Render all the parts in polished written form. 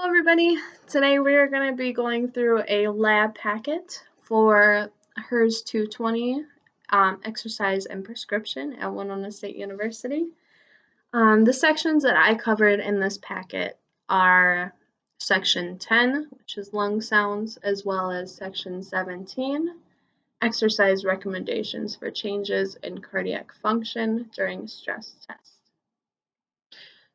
Hello everybody. Today we are going to be going through a lab packet for HERS 220 exercise and prescription at Winona State University. The sections that I covered in this packet are section 10, which is lung sounds, as well as section 17, exercise recommendations for changes in cardiac function during stress test.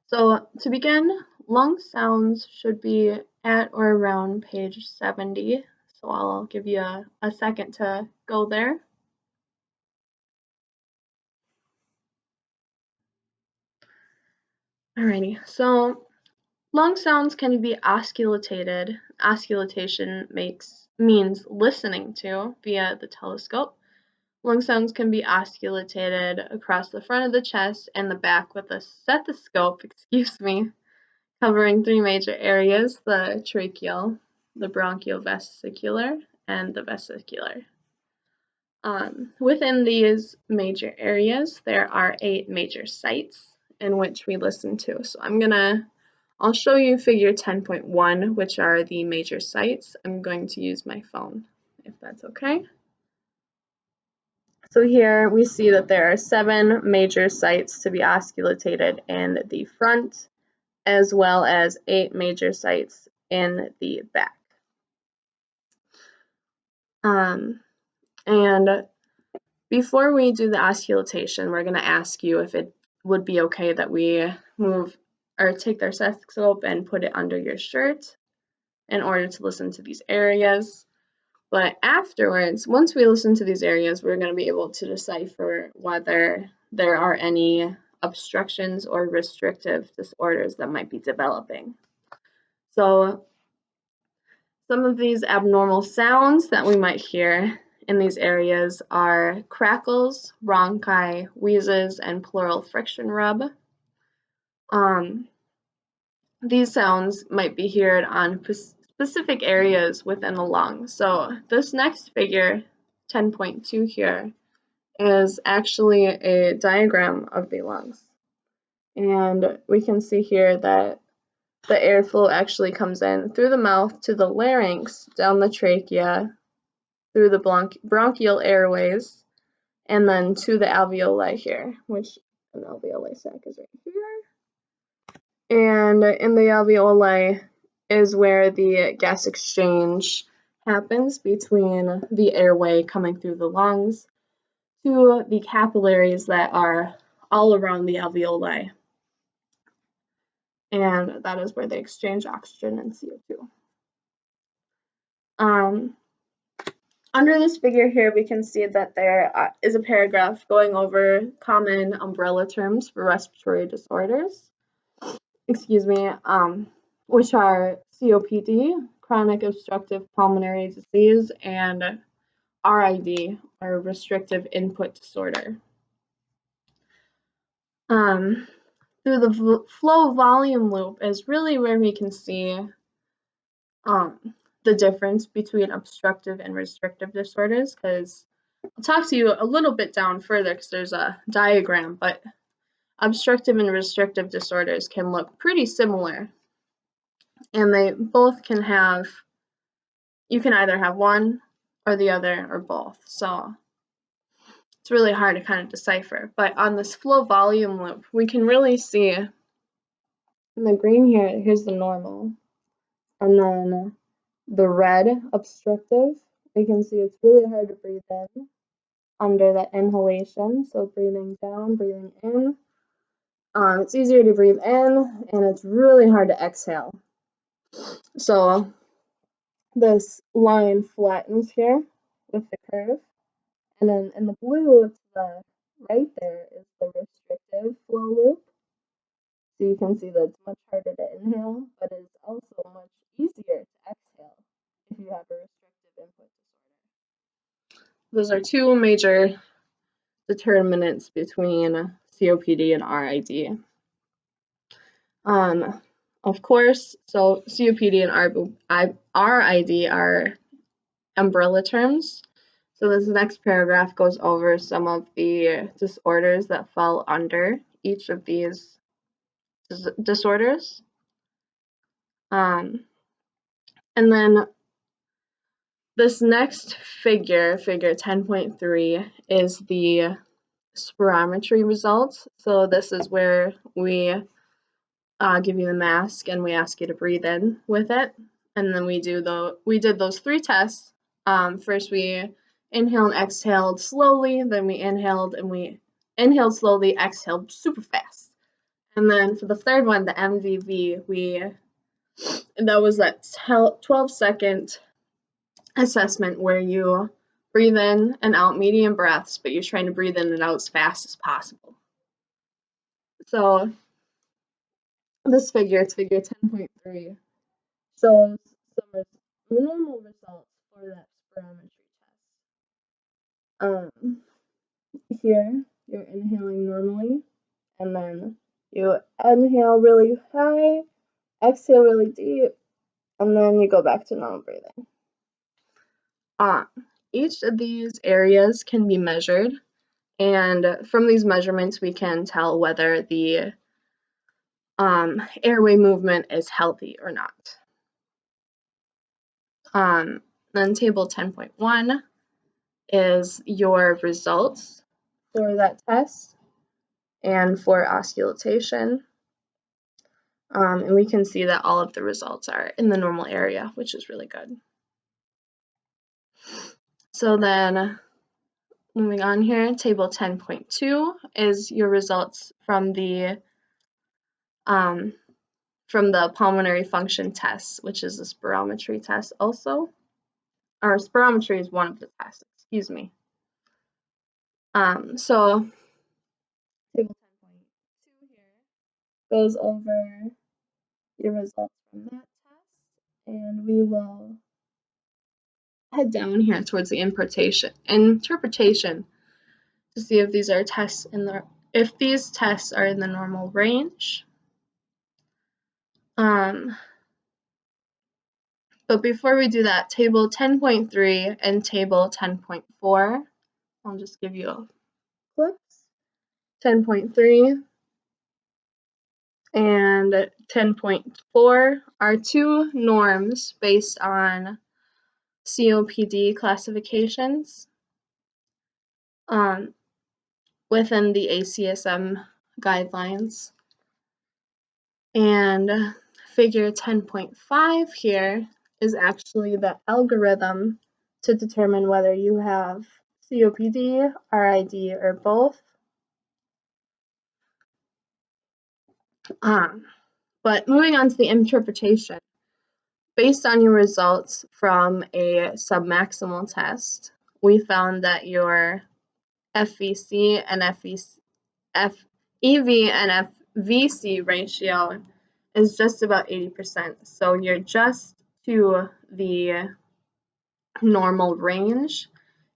So to begin, lung sounds should be at or around page 70. So I'll give you a second to go there. Alrighty, so lung sounds can be auscultated. Auscultation means listening to via the telescope. Lung sounds can be auscultated across the front of the chest and the back with a stethoscope, covering three major areas: the tracheal, the bronchiovesicular, and the vesicular. Within these major areas, there are 8 major sites in which we listen to. So I'll show you figure 10.1, which are the major sites. I'm going to use my phone, if that's okay. So here we see that there are 7 major sites to be auscultated in the front, as well as 8 major sites in the back. And before we do the auscultation, we're going to ask you if it would be okay that we move or take their stethoscope and put it under your shirt in order to listen to these areas. But afterwards, once we listen to these areas, we're going to be able to decipher whether there are any obstructions or restrictive disorders that might be developing. So some of these abnormal sounds that we might hear in these areas are crackles, rhonchi, wheezes, and pleural friction rub. These sounds might be heard on specific areas within the lung. So this next figure, 10.2 here, is actually a diagram of the lungs. And we can see here that the airflow actually comes in through the mouth to the larynx, down the trachea, through the bronchial airways, and then to the alveoli here, which an alveoli sac is right here. And in the alveoli is where the gas exchange happens between the airway coming through the lungs to the capillaries that are all around the alveoli. And that is where they exchange oxygen and CO2. Under this figure here, we can see that there is a paragraph going over common umbrella terms for respiratory disorders, which are COPD, chronic obstructive pulmonary disease, and RID, or restrictive input disorder. Through the flow volume loop is really where we can see the difference between obstructive and restrictive disorders, because I'll talk to you a little bit down further because there's a diagram, but obstructive and restrictive disorders can look pretty similar, and they both can have, you can either have one or the other or both, so it's really hard to kind of decipher. But on this flow volume loop, we can really see in the green here, here's the normal, and then the red obstructive, we can see it's really hard to breathe in under that inhalation, so breathing down, breathing in. It's easier to breathe in, and it's really hard to exhale. So this line flattens here with the curve, and then in the blue to the right there is the restrictive flow loop. So you can see that it's much harder to inhale, but it's also much easier to exhale if you have a restrictive input disorder. Those are two major determinants between COPD and RID. Of course, so COPD and RID are umbrella terms. So this next paragraph goes over some of the disorders that fall under each of these disorders. And then this next figure, figure 10.3, is the spirometry results. So this is where we give you the mask and we ask you to breathe in with it. And then we did those 3 tests. First we inhaled and exhaled slowly, then we inhaled slowly, exhaled super fast. And then for the third one, the MVV, that was that 12-second assessment where you breathe in and out medium breaths, but you're trying to breathe in and out as fast as possible. So this figure, it's figure 10.3, shows some normal results for that spirometry test. Here, you're inhaling normally, and then you inhale really high, exhale really deep, and then you go back to normal breathing. Each of these areas can be measured, and from these measurements we can tell whether the airway movement is healthy or not. Then table 10.1 is your results for that test and for auscultation. And we can see that all of the results are in the normal area, which is really good. So then moving on here, table 10.2 is your results from the pulmonary function test, which is a spirometry test also. Or spirometry is one of the tests, excuse me. So table 10.2 here goes over your results from that test, and we will head down here towards the interpretation to see if these tests are in the normal range. But before we do that, table 10.3 and table 10.4, I'll just give you a clips. 10.3 and 10.4 are 2 norms based on COPD classifications within the ACSM guidelines. And figure 10.5 here is actually the algorithm to determine whether you have COPD, RID, or both. But moving on to the interpretation, based on your results from a submaximal test, we found that your FVC and EV and FVC ratio is just about 80%. So you're just to the normal range.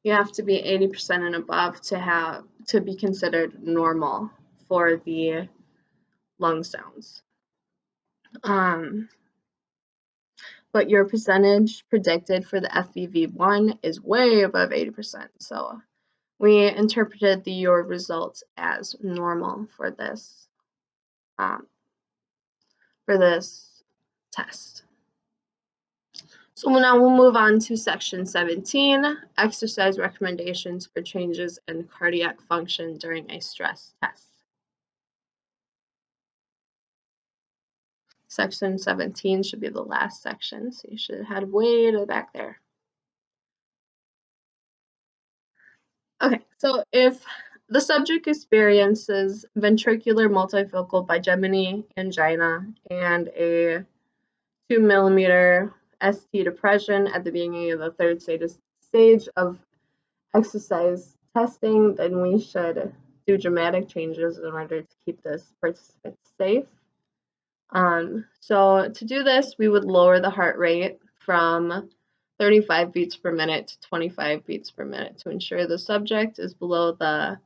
You have to be 80% and above to be considered normal for the lung sounds. But your percentage predicted for the FEV1 is way above 80%. So we interpreted your results as normal for this test. So now we'll move on to section 17, exercise recommendations for changes in cardiac function during a stress test. Section 17 should be the last section, so you should head way to the back there. Okay, so if the subject experiences ventricular multifocal bigeminy angina and a 2 millimeter ST depression at the beginning of the third stage of exercise testing, then we should do dramatic changes in order to keep this participant safe. So to do this, we would lower the heart rate from 35 beats per minute to 25 beats per minute to ensure the subject is below the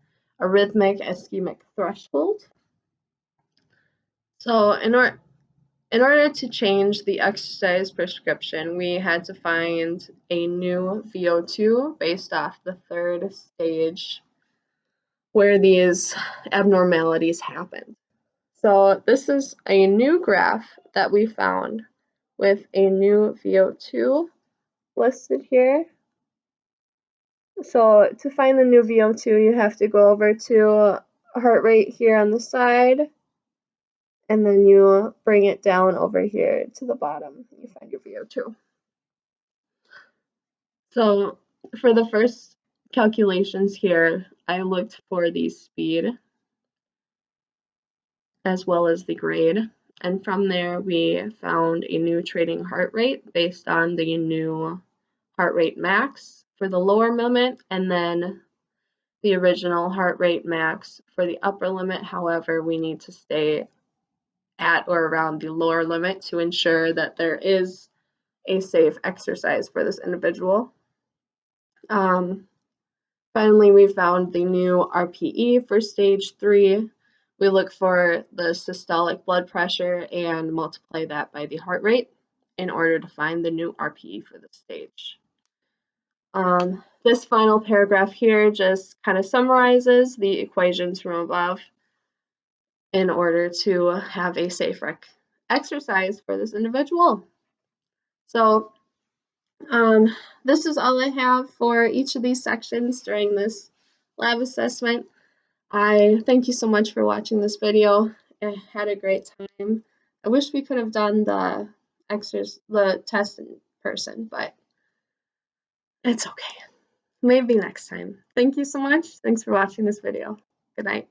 arrhythmic ischemic threshold. So in order to change the exercise prescription, we had to find a new VO2 based off the third stage where these abnormalities happened. So this is a new graph that we found with a new VO2 listed here. So to find the new VO2, you have to go over to heart rate here on the side, and then you bring it down over here to the bottom. You find your VO2. So for the first calculations here, I looked for the speed as well as the grade. And from there, we found a new training heart rate based on the new heart rate max for the lower limit, and then the original heart rate max for the upper limit. However, we need to stay at or around the lower limit to ensure that there is a safe exercise for this individual. Finally, we found the new RPE for stage 3. We look for the systolic blood pressure and multiply that by the heart rate in order to find the new RPE for the stage. This final paragraph here just kind of summarizes the equations from above in order to have a safe exercise for this individual. So this is all I have for each of these sections during this lab assessment. I thank you so much for watching this video. I had a great time. I wish we could have done the test in person, but it's okay. Maybe next time. Thank you so much. Thanks for watching this video. Good night.